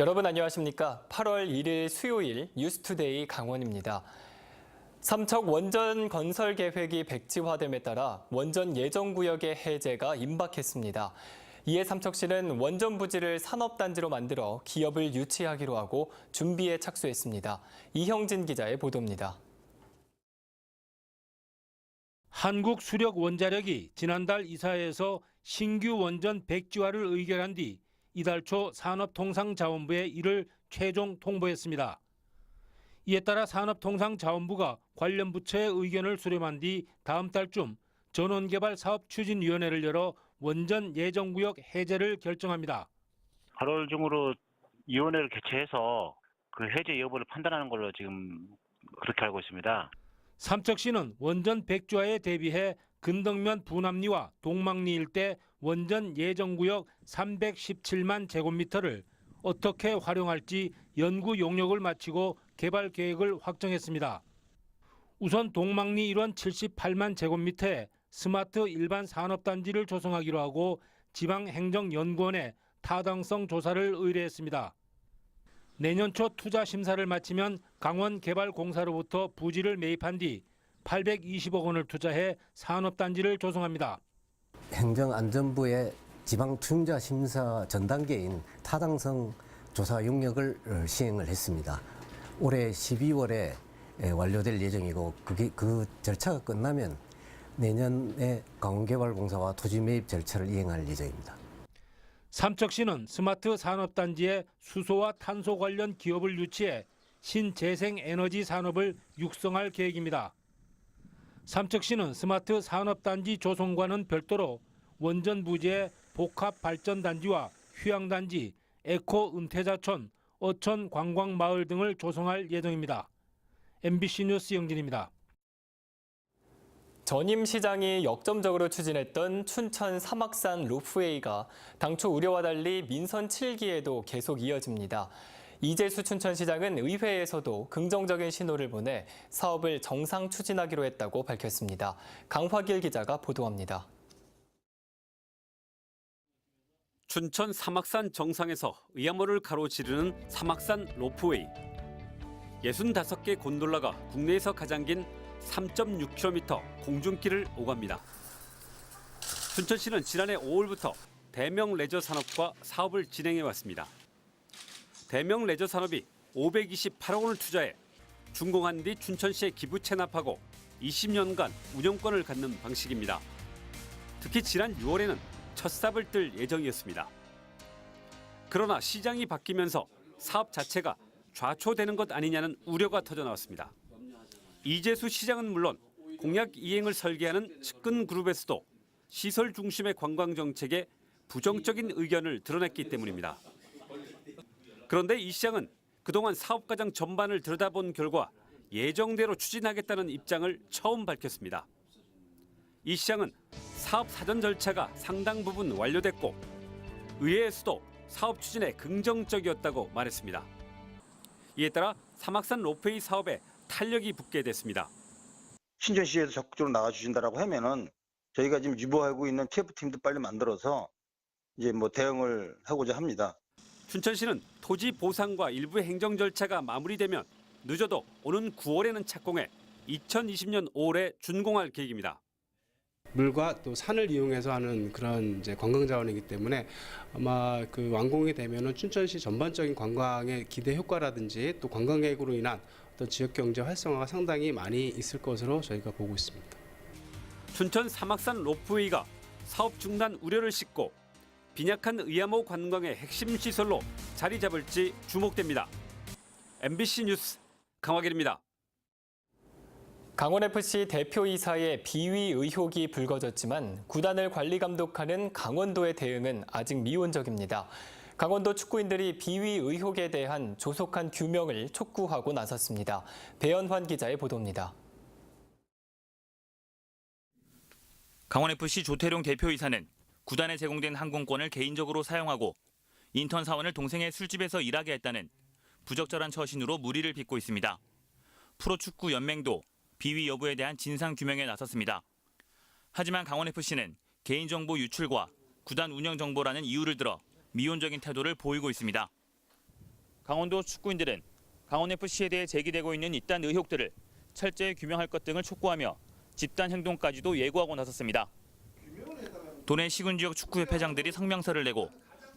여러분 안녕하십니까? 8월 1일 수요일 뉴스투데이 강원입니다. 삼척 원전 건설 계획이 백지화됨에 따라 원전 예정구역의 해제가 임박했습니다. 이에 삼척시는 원전 부지를 산업단지로 만들어 기업을 유치하기로 하고 준비에 착수했습니다. 이형진 기자의 보도입니다. 한국수력원자력이 지난달 이사회에서 신규 원전 백지화를 의결한 뒤 이달 초 산업통상자원부에 이를 최종 통보했습니다. 이에 따라 산업통상자원부가 관련 부처의 의견을 수렴한 뒤 다음 달쯤 전원개발사업추진위원회를 열어 원전 예정구역 해제를 결정합니다. 8월 중으로 위원회를 개최해서 그 해제 여부를 판단하는 걸로 지금 그렇게 알고 있습니다. 삼척시는 원전 백지화에 대비해 근덕면 부남리와 동막리 일대 원전 예정구역 317만 제곱미터를 어떻게 활용할지 연구 용역을 마치고 개발 계획을 확정했습니다. 우선 동막리 일원 78만 제곱미터에 스마트 일반 산업단지를 조성하기로 하고 지방행정연구원에 타당성 조사를 의뢰했습니다. 내년 초 투자 심사를 마치면 강원개발공사로부터 부지를 매입한 뒤 820억 원을 투자해 산업단지를 조성합니다. 행정안전부의 지방투자 심사 전 단계인 타당성 조사 용역을 시행을 했습니다. 올해 12월에 완료될 예정이고 그 절차가 끝나면 내년에 강원개발공사와 토지 매입 절차를 이행할 예정입니다. 삼척시는 스마트 산업단지에 수소와 탄소 관련 기업을 유치해 신재생에너지 산업을 육성할 계획입니다. 삼척시는 스마트 산업단지 조성과는 별도로 원전 부지에 복합발전단지와 휴양단지, 에코 은퇴자촌, 어촌 관광마을 등을 조성할 예정입니다. MBC 뉴스 영진입니다. 전임 시장이 역점적으로 추진했던 춘천 사막산 로프웨이가 당초 우려와 달리 민선 7기에도 계속 이어집니다. 이재수 춘천시장은 의회에서도 긍정적인 신호를 보내 사업을 정상 추진하기로 했다고 밝혔습니다. 강화길 기자가 보도합니다. 춘천 사막산 정상에서 의암호를 가로지르는 사막산 로프웨이. 65개 곤돌라가 국내에서 가장 긴 3.6km 공중길을 오갑니다. 춘천시는 지난해 5월부터 대명 레저 산업과 사업을 진행해 왔습니다. 대명 레저 산업이 528억 원을 투자해 준공한 뒤 춘천시에 기부 체납하고 20년간 운영권을 갖는 방식입니다. 특히 지난 6월에는 첫 삽을 뜰 예정이었습니다. 그러나 시장이 바뀌면서 사업 자체가 좌초되는 것 아니냐는 우려가 터져나왔습니다. 이재수 시장은 물론 공약 이행을 설계하는 측근 그룹에서도 시설 중심의 관광 정책에 부정적인 의견을 드러냈기 때문입니다. 그런데 이 시장은 그동안 사업 과정 전반을 들여다본 결과 예정대로 추진하겠다는 입장을 처음 밝혔습니다. 이 시장은 사업 사전 절차가 상당 부분 완료됐고 의회에서도 사업 추진에 긍정적이었다고 말했습니다. 이에 따라 사막산 로프웨이 사업에 탄력이 붙게 됐습니다. 신천시에서 적극적으로 나와주신다라고 하면은 저희가 지금 유보하고 있는 TF팀도 빨리 만들어서 이제 대응을 하고자 합니다. 춘천시는 토지 보상과 일부 행정 절차가 마무리되면 늦어도 오는 9월에는 착공해 2020년 5월에 준공할 계획입니다. 물과 또 산을 이용해서 하는 그런 이제 관광 자원이기 때문에 아마 그 완공이 되면은 춘천시 전반적인 관광의 기대 효과라든지 또 관광객으로 인한 어떤 지역 경제 활성화가 상당히 많이 있을 것으로 저희가 보고 있습니다. 춘천 사막산 로프웨이가 사업 중단 우려를 싣고 빈약한 의암호 관광의 핵심 시설로 자리 잡을지 주목됩니다. MBC 뉴스 강화길입니다. 강원FC 대표이사의 비위 의혹이 불거졌지만 구단을 관리 감독하는 강원도의 대응은 아직 미온적입니다. 강원도 축구인들이 비위 의혹에 대한 조속한 규명을 촉구하고 나섰습니다. 배연환 기자의 보도입니다. 강원FC 조태룡 대표이사는 구단에 제공된 항공권을 개인적으로 사용하고 인턴 사원을 동생의 술집에서 일하게 했다는 부적절한 처신으로 물의를 빚고 있습니다. 프로축구연맹도 비위 여부에 대한 진상 규명에 나섰습니다. 하지만 강원FC는 개인정보 유출과 구단 운영 정보라는 이유를 들어 미온적인 태도를 보이고 있습니다. 강원도 축구인들은 강원FC에 대해 제기되고 있는 이딴 의혹들을 철저히 규명할 것 등을 촉구하며 집단 행동까지도 예고하고 나섰습니다. 도내 시군지역 축구협회장들이 성명서를 내고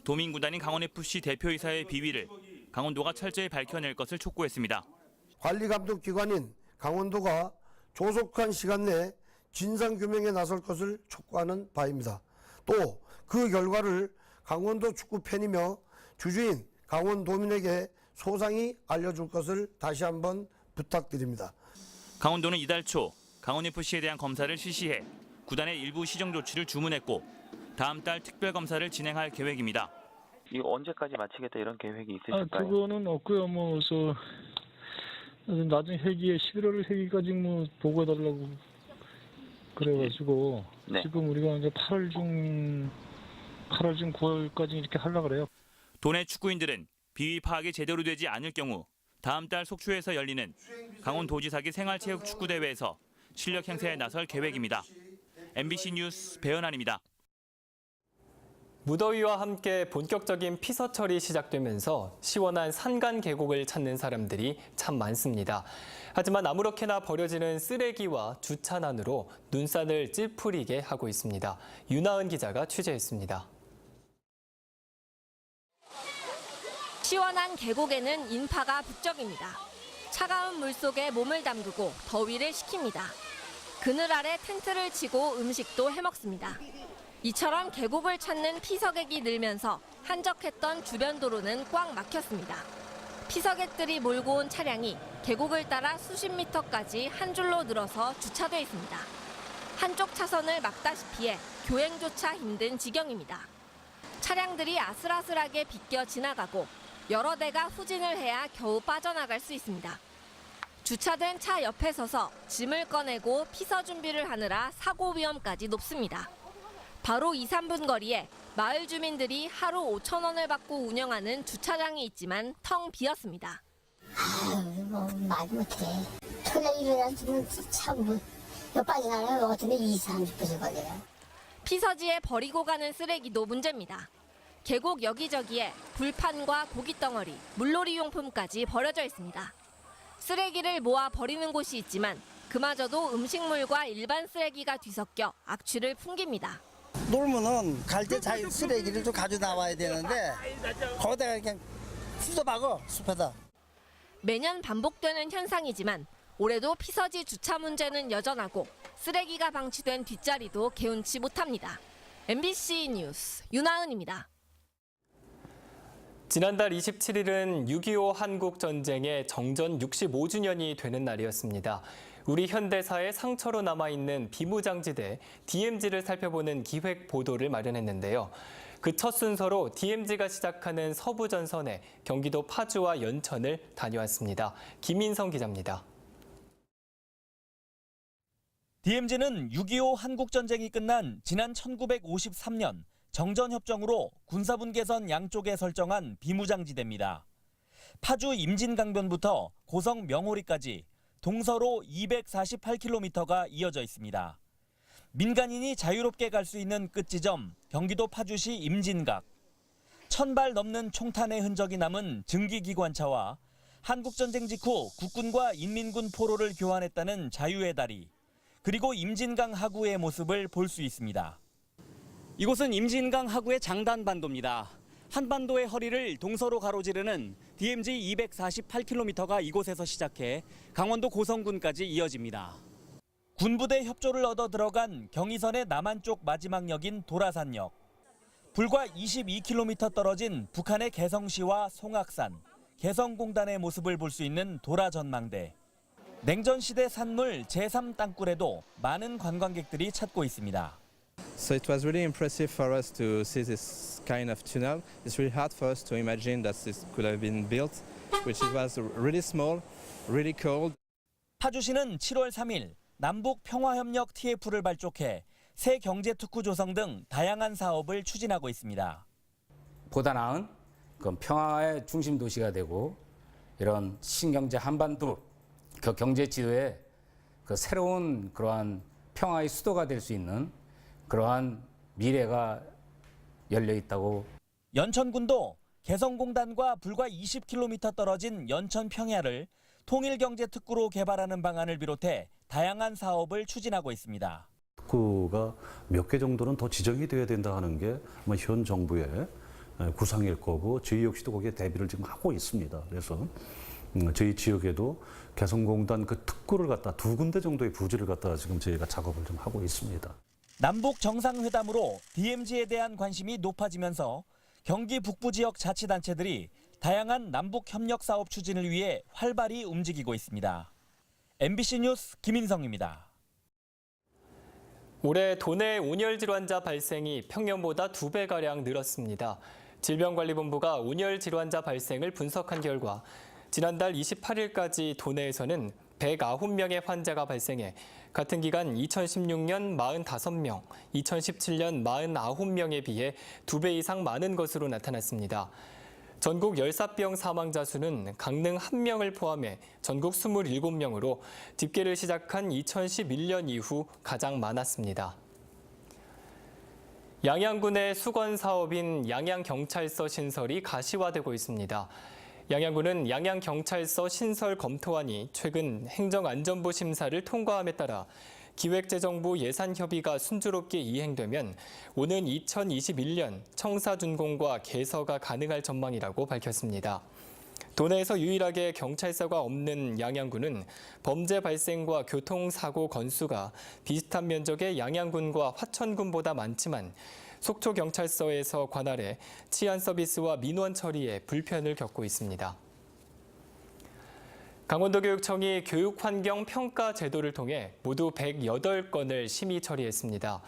도민구단인 강원FC 대표이사의 비위를 강원도가 철저히 밝혀낼 것을 촉구했습니다. 관리감독기관인 강원도가 조속한 시간 내에 진상규명에 나설 것을 촉구하는 바입니다. 또 그 결과를 강원도 축구 팬이며 주주인 강원도민에게 소상히 알려줄 것을 다시 한번 부탁드립니다. 강원도는 이달 초 강원FC에 대한 검사를 실시해 구단의 일부 시정 조치를 주문했고 다음 달 특별 검사를 진행할 계획입니다. 이거 언제까지 마치겠다 이런 계획이 있으실까요? 그거는 없고요. 나중에 회기에 11월 회기까지 보고해달라고 그래가지고 네. 지금 우리가 이제 8월 중 9월까지 이렇게 하려고 그래요. 도내 축구인들은 비위 파악이 제대로 되지 않을 경우 다음 달 속초에서 열리는 강원도지사기 생활체육축구대회에서 실력 행사에 나설 계획입니다. MBC 뉴스 배현환입니다. 무더위와 함께 본격적인 피서철이 시작되면서 시원한 산간 계곡을 찾는 사람들이 참 많습니다. 하지만 아무렇게나 버려지는 쓰레기와 주차난으로 눈살을 찌푸리게 하고 있습니다. 윤하은 기자가 취재했습니다. 시원한 계곡에는 인파가 북적입니다. 차가운 물속에 몸을 담그고 더위를 식힙니다. 그늘 아래 텐트를 치고 음식도 해먹습니다. 이처럼 계곡을 찾는 피서객이 늘면서 한적했던 주변 도로는 꽉 막혔습니다. 피서객들이 몰고 온 차량이 계곡을 따라 수십 미터까지 한 줄로 늘어서 주차돼 있습니다. 한쪽 차선을 막다시피 해 교행조차 힘든 지경입니다. 차량들이 아슬아슬하게 비껴 지나가고 여러 대가 후진을 해야 겨우 빠져나갈 수 있습니다. 주차된 차 옆에 서서 짐을 꺼내고 피서 준비를 하느라 사고 위험까지 높습니다. 바로 2, 3분 거리에 마을 주민들이 하루 5,000원을 받고 운영하는 주차장이 있지만 텅 비었습니다. 말 못해. 토요일 일어나면 차고 몇 방이 나요? 어떤데 2, 30분을 걸려요. 피서지에 버리고 가는 쓰레기도 문제입니다. 계곡 여기저기에 불판과 고깃덩어리, 물놀이 용품까지 버려져 있습니다. 쓰레기를 모아 버리는 곳이 있지만 그마저도 음식물과 일반 쓰레기가 뒤섞여 악취를 풍깁니다. 놀면은 갈 때 자기 쓰레기를 좀 가져 나와야 되는데 거기다가 그냥 수습하고 숲에다. 매년 반복되는 현상이지만 올해도 피서지 주차 문제는 여전하고 쓰레기가 방치된 뒷자리도 개운치 못합니다. MBC 뉴스 윤하은입니다. 지난달 27일은 6.25 한국전쟁의 정전 65주년이 되는 날이었습니다. 우리 현대사의 상처로 남아있는 비무장지대 DMZ를 살펴보는 기획 보도를 마련했는데요. 그 첫 순서로 DMZ가 시작하는 서부전선에 경기도 파주와 연천을 다녀왔습니다. 김인성 기자입니다. DMZ는 6.25 한국전쟁이 끝난 지난 1953년 정전협정으로 군사분계선 양쪽에 설정한 비무장지대입니다. 파주 임진강변부터 고성 명호리까지 동서로 248km가 이어져 있습니다. 민간인이 자유롭게 갈 수 있는 끝지점 경기도 파주시 임진각. 1000발 넘는 총탄의 흔적이 남은 증기기관차와 한국전쟁 직후 국군과 인민군 포로를 교환했다는 자유의 다리, 그리고 임진강 하구의 모습을 볼 수 있습니다. 이곳은 임진강 하구의 장단반도입니다. 한반도의 허리를 동서로 가로지르는 DMZ 248km가 이곳에서 시작해 강원도 고성군까지 이어집니다. 군부대 협조를 얻어 들어간 경의선의 남한쪽 마지막 역인 도라산역. 불과 22km 떨어진 북한의 개성시와 송악산, 개성공단의 모습을 볼 수 있는 도라전망대. 냉전시대 산물 제3땅굴에도 많은 관광객들이 찾고 있습니다. So it was really impressive for us to see this kind of tunnel. It's really hard for us to imagine that this could have been built, which it was really small, really cold. 파주시는 7월 3일 남북 평화협력 TF를 발족해 새 경제특구 조성 등 다양한 사업을 추진하고 있습니다. 보다 나은 평화의 중심 도시가 되고 이런 신경제 한반도 그 경제 지도에 새로운 그러한 평화의 수도가 될 수 있는 그러한 미래가 열려 있다고. 연천군도 개성공단과 불과 20km 떨어진 연천 평야를 통일경제특구로 개발하는 방안을 비롯해 다양한 사업을 추진하고 있습니다. 특구가 몇 개 정도는 더 지정이 되어야 된다 하는 게 아마 현 정부의 구상일 거고 저희 역시도 거기에 대비를 지금 하고 있습니다. 그래서 저희 지역에도 개성공단 그 특구를 갖다 2군데 정도의 부지를 갖다가 지금 저희가 작업을 좀 하고 있습니다. 남북 정상회담으로 DMZ에 대한 관심이 높아지면서 경기 북부 지역 자치단체들이 다양한 남북 협력 사업 추진을 위해 활발히 움직이고 있습니다. MBC 뉴스 김인성입니다. 올해 도내 온열 질환자 발생이 평년보다 2배가량 늘었습니다. 질병관리본부가 온열 질환자 발생을 분석한 결과 지난달 28일까지 도내에서는 109명의 환자가 발생해 같은 기간 2016년 45명, 2017년 49명에 비해 2배 이상 많은 것으로 나타났습니다. 전국 열사병 사망자 수는 강릉 1명을 포함해 전국 27명으로 집계를 시작한 2011년 이후 가장 많았습니다. 양양군의 수건 사업인 양양경찰서 신설이 가시화되고 있습니다. 양양군은 양양경찰서 신설 검토안이 최근 행정안전부 심사를 통과함에 따라 기획재정부 예산협의가 순조롭게 이행되면 오는 2021년 청사준공과 개서가 가능할 전망이라고 밝혔습니다. 도내에서 유일하게 경찰서가 없는 양양군은 범죄 발생과 교통사고 건수가 비슷한 면적의 양양군과 화천군보다 많지만 속초경찰서에서 관할해 치안 서비스와 민원 처리에 불편을 겪고 있습니다. 강원도교육청이 교육환경 평가 제도를 통해 모두 108건을 심의 처리했습니다.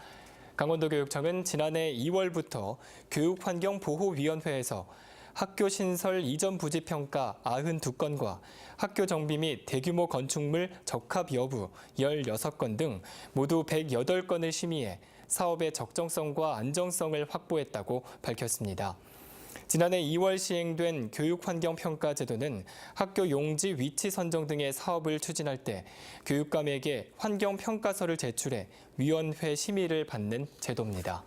강원도교육청은 지난해 2월부터 교육환경보호위원회에서 학교 신설 이전 부지 평가 92건과 학교 정비 및 대규모 건축물 적합 여부 16건 등 모두 108건을 심의해 사업의 적정성과 안정성을 확보했다고 밝혔습니다. 지난해 2월 시행된 교육환경평가제도는 학교 용지 위치 선정 등의 사업을 추진할 때 교육감에게 환경평가서를 제출해 위원회 심의를 받는 제도입니다.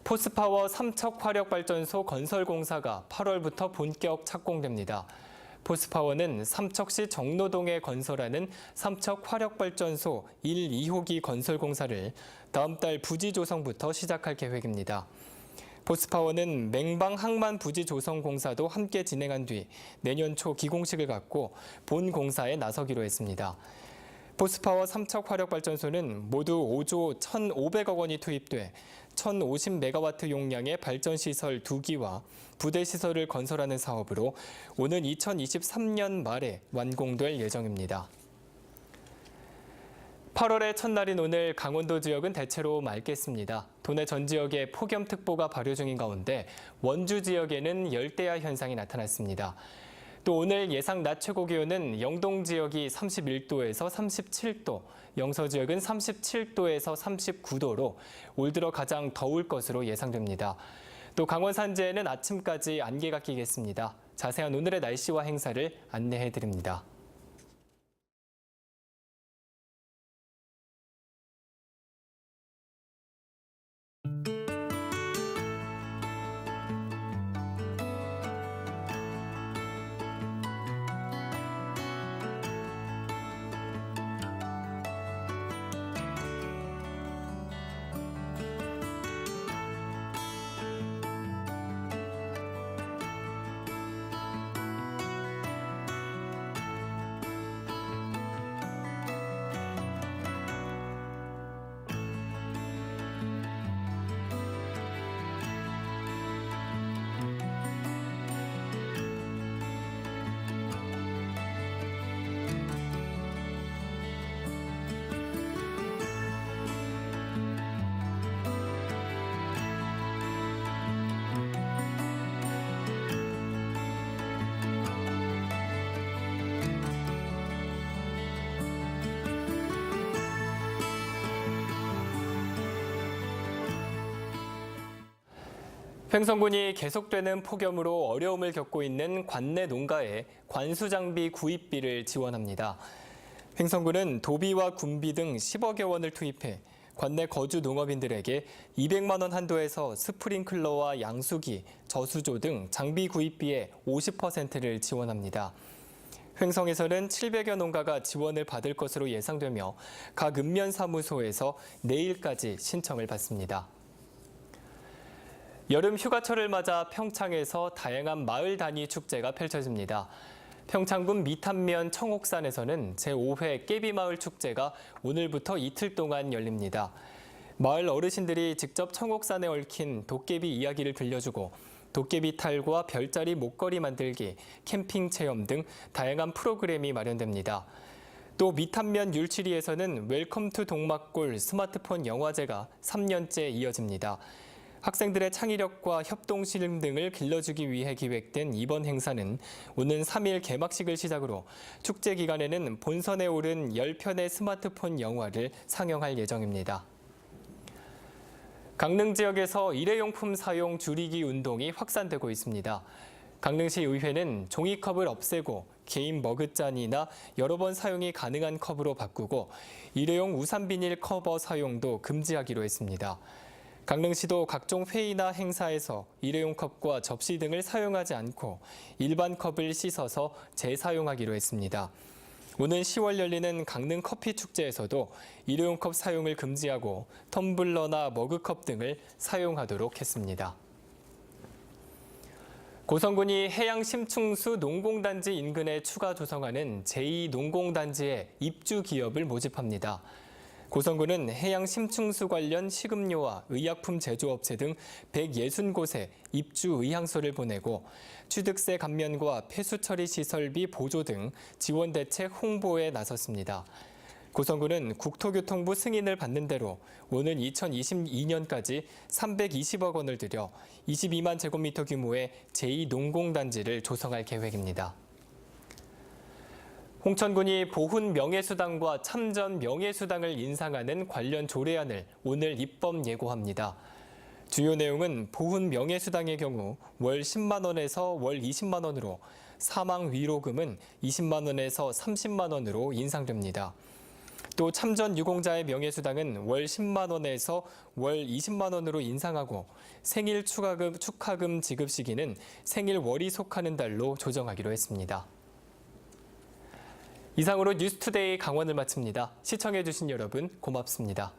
포스파워 삼척화력발전소 건설 공사가 8월부터 본격 착공됩니다. 포스파워는 삼척시 정로동에 건설하는 삼척화력발전소 1, 2호기 건설 공사를 다음 달 부지 조성부터 시작할 계획입니다. 포스파워는 맹방 항만 부지 조성 공사도 함께 진행한 뒤 내년 초 기공식을 갖고 본 공사에 나서기로 했습니다. 포스파워 삼척화력발전소는 모두 5조 1,500억 원이 투입돼 1,050메가와트 용량의 발전시설 2기와 부대시설을 건설하는 사업으로 오는 2023년 말에 완공될 예정입니다. 8월의 첫날인 오늘 강원도 지역은 대체로 맑겠습니다. 도내 전 지역에 폭염특보가 발효 중인 가운데 원주 지역에는 열대야 현상이 나타났습니다. 또 오늘 예상 낮 최고 기온은 영동 지역이 31도에서 37도, 영서 지역은 37도에서 39도로 올 들어 가장 더울 것으로 예상됩니다. 또 강원 산지에는 아침까지 안개가 끼겠습니다. 자세한 오늘의 날씨와 행사를 안내해드립니다. 횡성군이 계속되는 폭염으로 어려움을 겪고 있는 관내 농가에 관수장비 구입비를 지원합니다. 횡성군은 도비와 군비 등 10억여 원을 투입해 관내 거주 농업인들에게 200만 원 한도에서 스프링클러와 양수기, 저수조 등 장비 구입비의 50%를 지원합니다. 횡성에서는 700여 농가가 지원을 받을 것으로 예상되며 각 읍면사무소에서 내일까지 신청을 받습니다. 여름 휴가철을 맞아 평창에서 다양한 마을 단위 축제가 펼쳐집니다. 평창군 미탄면 청옥산에서는 제5회 깨비마을 축제가 오늘부터 이틀 동안 열립니다. 마을 어르신들이 직접 청옥산에 얽힌 도깨비 이야기를 들려주고 도깨비 탈과 별자리 목걸이 만들기, 캠핑 체험 등 다양한 프로그램이 마련됩니다. 또 미탄면 율치리에서는 웰컴 투 동막골 스마트폰 영화제가 3년째 이어집니다. 학생들의 창의력과 협동심 등을 길러주기 위해 기획된 이번 행사는 오는 3일 개막식을 시작으로 축제 기간에는 본선에 오른 10편의 스마트폰 영화를 상영할 예정입니다. 강릉 지역에서 일회용품 사용 줄이기 운동이 확산되고 있습니다. 강릉시 의회는 종이컵을 없애고 개인 머그잔이나 여러 번 사용이 가능한 컵으로 바꾸고 일회용 우산 비닐 커버 사용도 금지하기로 했습니다. 강릉시도 각종 회의나 행사에서 일회용 컵과 접시 등을 사용하지 않고 일반 컵을 씻어서 재사용하기로 했습니다. 오는 10월 열리는 강릉 커피 축제에서도 일회용 컵 사용을 금지하고 텀블러나 머그컵 등을 사용하도록 했습니다. 고성군이 해양 심층수 농공단지 인근에 추가 조성하는 제2농공단지에 입주 기업을 모집합니다. 고성군은 해양 심층수 관련 식음료와 의약품 제조업체 등 160곳에 입주 의향서를 보내고 취득세 감면과 폐수 처리 시설비 보조 등 지원 대책 홍보에 나섰습니다. 고성군은 국토교통부 승인을 받는 대로 오는 2022년까지 320억 원을 들여 22만 제곱미터 규모의 제2농공단지를 조성할 계획입니다. 홍천군이 보훈 명예수당과 참전 명예수당을 인상하는 관련 조례안을 오늘 입법 예고합니다. 주요 내용은 보훈 명예수당의 경우 월 10만 원에서 월 20만 원으로 사망 위로금은 20만 원에서 30만 원으로 인상됩니다. 또 참전 유공자의 명예수당은 월 10만 원에서 월 20만 원으로 인상하고 생일 축하금 지급 시기는 생일월이 속하는 달로 조정하기로 했습니다. 이상으로 뉴스투데이 강원을 마칩니다. 시청해주신 여러분 고맙습니다.